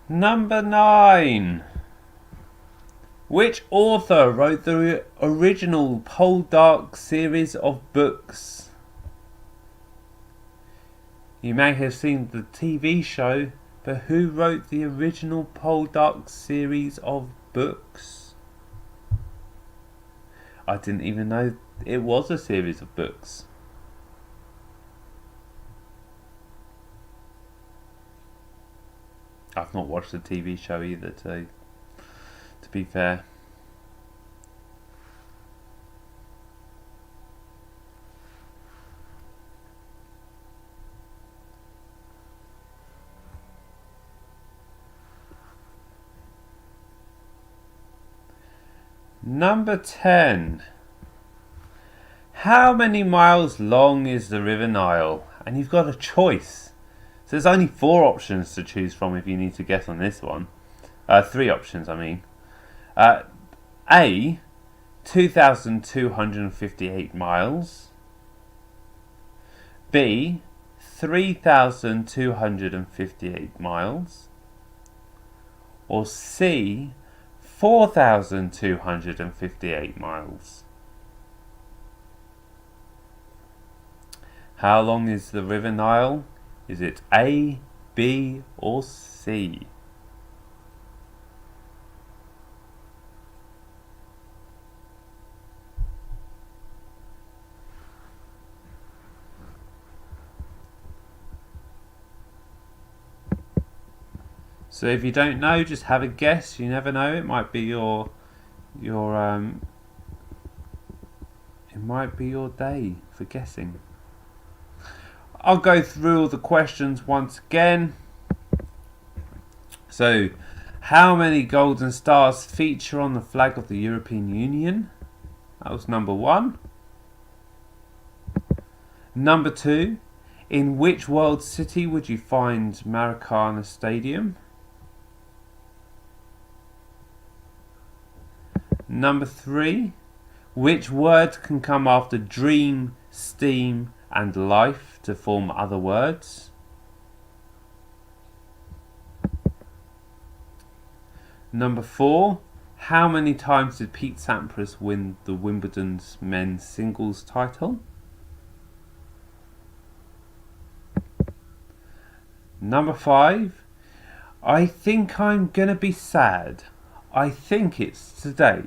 Number 9. Which author wrote the original Poldark series of books? You may have seen the TV show, but who wrote the original Poldark series of books? I didn't even know it was a series of books. I've not watched the TV show either, to be fair. Number 10. How many miles long is the River Nile? And you've got a choice. So there's only 4 options to choose from if you need to guess on this one. 3 options, I mean. A, 2,258 miles. B, 3,258 miles. Or C, 4,258 miles. How long is the River Nile? Is it A, B, or C? So if you don't know, just have a guess. You never know. It might be your day for guessing. I'll go through all the questions once again. So, how many golden stars feature on the flag of the European Union? That was number 1. Number 2, in which world city would you find Maracana Stadium? Number 3, which word can come after dream, steam, and life to form other words? Number 4, how many times did Pete Sampras win the Wimbledon's men's singles title? Number 5, I think I'm gonna be sad. I think it's today.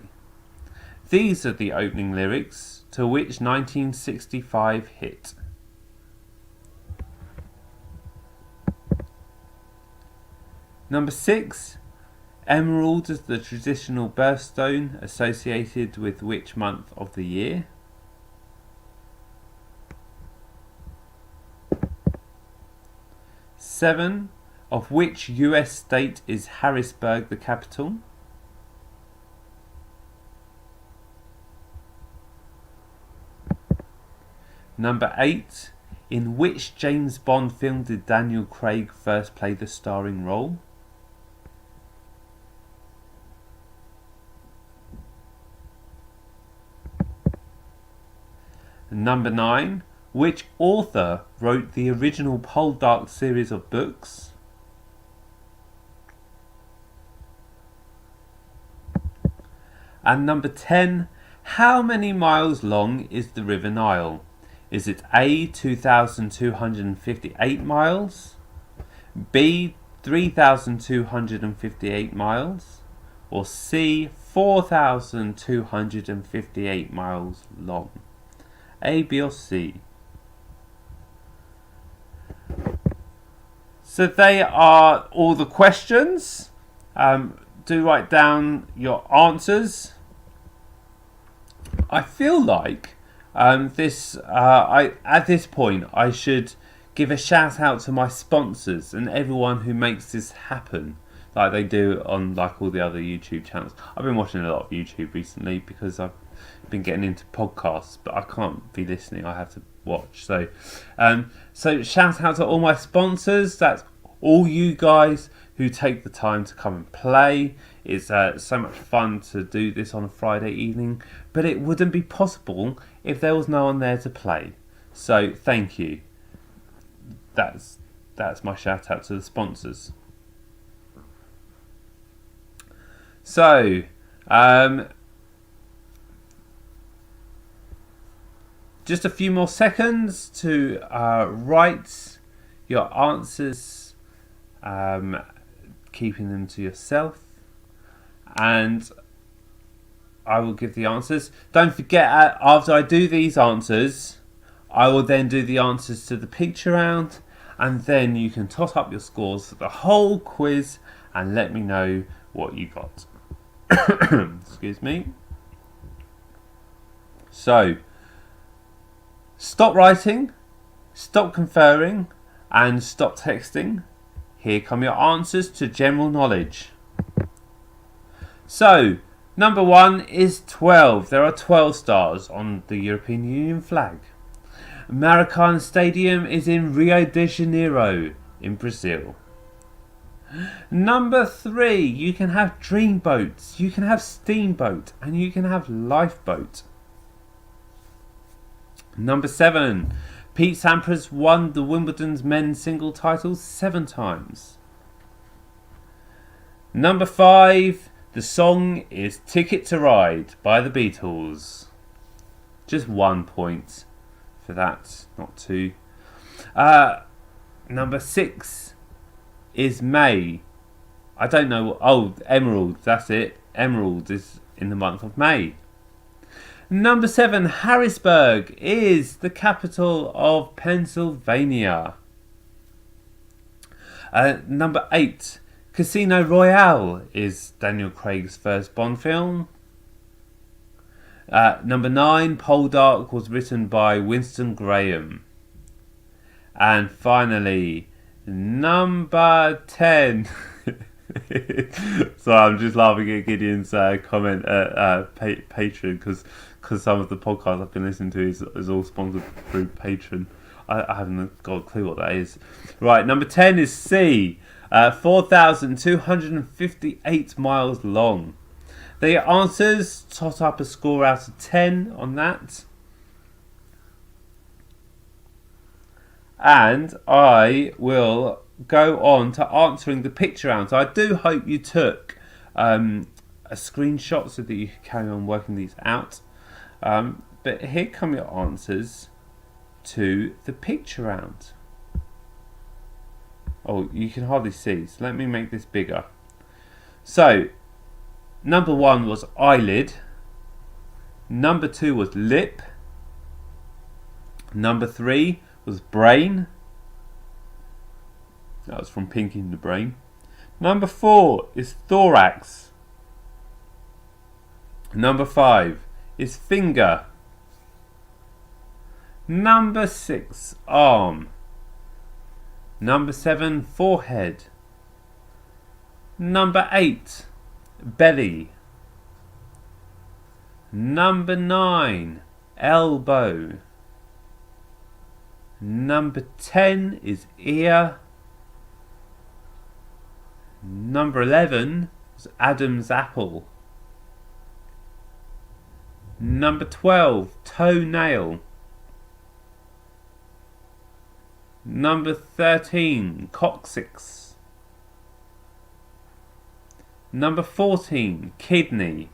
These are the opening lyrics to which 1965 hit? Number 6, emerald is the traditional birthstone associated with which month of the year? Seven, of which US state is Harrisburg the capital? Number 8, in which James Bond film did Daniel Craig first play the starring role? Number 9, which author wrote the original Poldark series of books? And number 10, how many miles long is the River Nile? Is it A, 2,258 miles, B, 3,258 miles, or C, 4,258 miles long? A, B, or C? So they are all the questions. Do write down your answers. I feel like at this point I should give a shout out to my sponsors and everyone who makes this happen, like they do on like all the other YouTube channels. I've been watching a lot of YouTube recently because I've been getting into podcasts, but I can't be listening. I have to watch. So shout out to all my sponsors. That's all you guys who take the time to come and play. It's so much fun to do this on a Friday evening, but it wouldn't be possible if there was no one there to play. So thank you. That's my shout out to the sponsors. So Just a few more seconds to write your answers, keeping them to yourself, and I will give the answers. Don't forget, after I do these answers, I will then do the answers to the picture round, and then you can tot up your scores for the whole quiz and let me know what you got. Excuse me. So, stop writing, stop conferring, and stop texting. Here come your answers to general knowledge. So, number 1 is 12. There are 12 stars on the European Union flag. Maracanã Stadium is in Rio de Janeiro in Brazil. Number 3, you can have dreamboats, you can have steamboat, and you can have lifeboat. Number 7, Pete Sampras won the Wimbledon's men's single title 7 times. Number 5, the song is Ticket to Ride by the Beatles. Just 1 point for that, not 2. Number 6 is May. I don't know. Emerald, that's it. Emerald is in the month of May. Number 7, Harrisburg is the capital of Pennsylvania. Number 8, Casino Royale is Daniel Craig's first Bond film. Number 9, Poldark was written by Winston Graham. And finally, number 10. So I'm just laughing at Gideon's comment at Patreon because some of the podcasts I've been listening to is all sponsored through Patreon. I haven't got a clue what that is. Right, number 10 is C, 4,258 miles long. The answers, tot up a score out of 10 on that. And I will go on to answering the picture round. So I do hope you took a screenshot so that you can carry on working these out. But here come your answers to the picture round. Oh, you can hardly see, so let me make this bigger. So, number 1 was eyelid. Number 2 was lip. Number 3 was brain. That was from Pinky and the Brain. Number 4 is thorax. Number 5 is finger. Number 6, arm. Number 7, forehead. Number 8, belly. Number 9, elbow. Number 10 is ear. Number 11 is Adam's apple. Number 12, toenail. Number 13, coccyx. Number 14, kidney.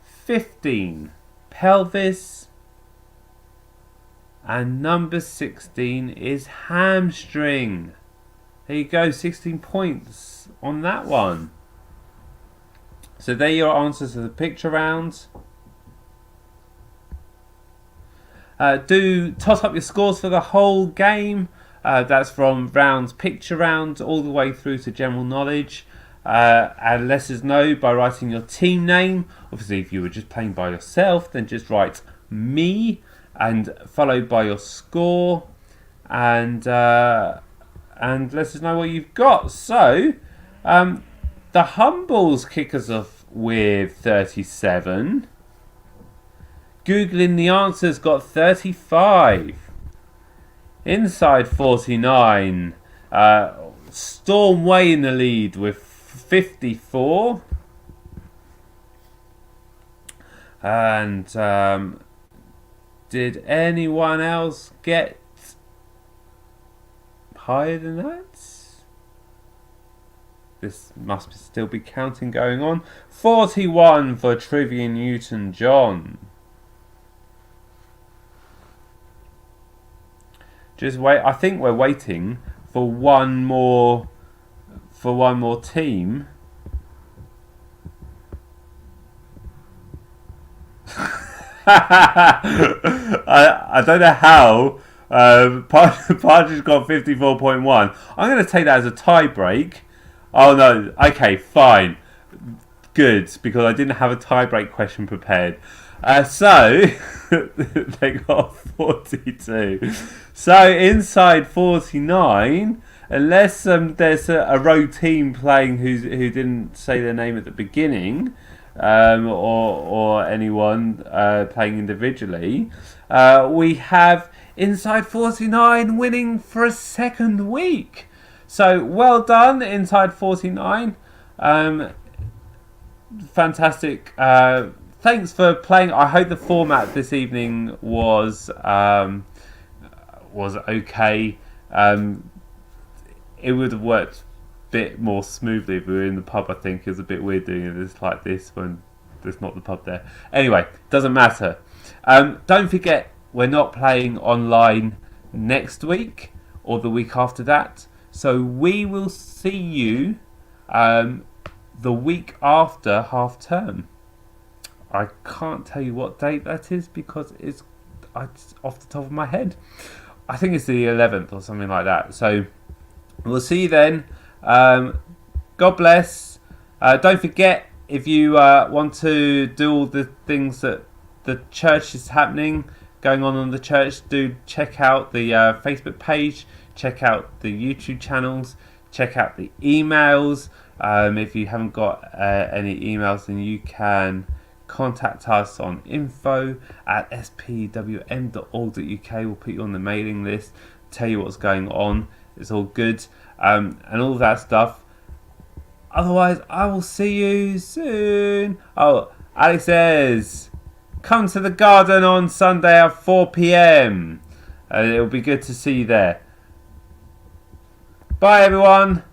15, pelvis. And number 16 is hamstring. There you go, 16 points on that one. So there are your answers to the picture round. Do toss up your scores for the whole game. That's from picture round all the way through to general knowledge. And let us know by writing your team name. Obviously, if you were just playing by yourself, then just write me and followed by your score. And let us know what you've got. So, the Humbles kick us off with 37. Googling the answers got 35. Inside 49. Storm Way in the lead with 54. And did anyone else get higher than that? this must still be counting going on. 41 for Trivia Newton-John. Just wait. I think we're waiting for one more team. I don't know how. Partridge got 54.1. I'm going to take that as a tie break. Oh no. Okay, fine. Good, because I didn't have a tie break question prepared. So they got 42. So inside 49, unless there's a rogue team playing who didn't say their name at the beginning, or anyone playing individually, we have inside 49 winning for a second week. So well done, inside 49. Fantastic. Thanks for playing. I hope the format this evening was okay. It would have worked a bit more smoothly if we were in the pub. I think it was a bit weird doing it like this when there's not the pub there. Anyway, doesn't matter. Don't forget, we're not playing online next week or the week after that. So we will see you the week after half term. I can't tell you what date that is because it's off the top of my head. I think it's the 11th or something like that. So we'll see you then. God bless. Don't forget, if you want to do all the things that the church is going on in the church, do check out the Facebook page, check out the YouTube channels, check out the emails. If you haven't got any emails, then you can contact us on info@spwm.org.uk. We'll put you on the mailing list, tell you what's going on. It's all good, and all that stuff. Otherwise, I will see you soon. Oh, Alex says, come to the garden on Sunday at 4 p.m. It'll be good to see you there. Bye, everyone.